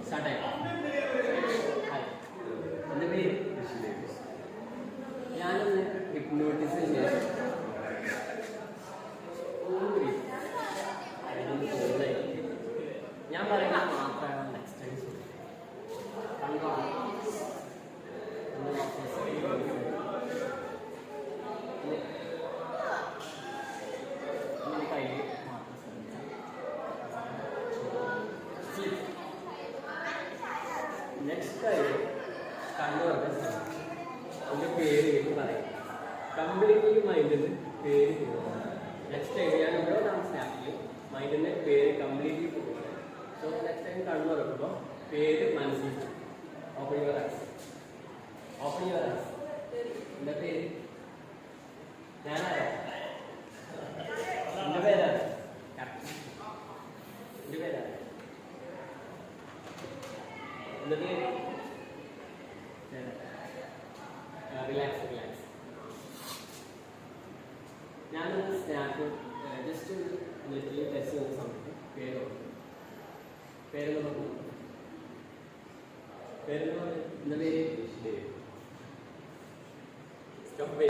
സ്റ്റാർട്ടായി. എൻ്റെ പേര് ഞാനൊന്ന് ഹിപ്നോട്ടിസിന് ശേഷം ഞാൻ പറയുന്നത് മാത്രമാണ് നെക്സ്റ്റ് ടൈം നെക്സ്റ്റ് കാര്യം കണ്ണു പറഞ്ഞ എൻ്റെ പേര് എന്ന് പറയും കംപ്ലീറ്റ്ലി മൈൻഡിൽ പേര് പോകും. നെക്സ്റ്റ് ടൈം ഞാൻ ഇവിടെ സ്നാപ്പിൽ മൈൻഡിൻ്റെ പേര് കംപ്ലീറ്റ്ലി പോകും. സോ നെക്സ്റ്റ് ടൈം കണ്ണു തുറക്കുമ്പോൾ പേര് മനസ്സിൽ open your eyes. Open your eyes. എൻ്റെ പേര് ഞാനാരാ? എൻ്റെ പേരാണ് എൻ്റെ പേരാണ് എൻ്റെ പേര് റിലാക്സ് റിലാക്സ്. ഞാനൊന്ന് സ്നാപ്പ് ജസ്റ്റ് ലിറ്റിൽ ടെസ്റ്റ് ചെയ്യുന്ന സമയത്ത് പേര് പേരെന്ന് പറഞ്ഞു പേരെന്ന് പറഞ്ഞു എൻ്റെ പേര് സ്റ്റോപ്പ്.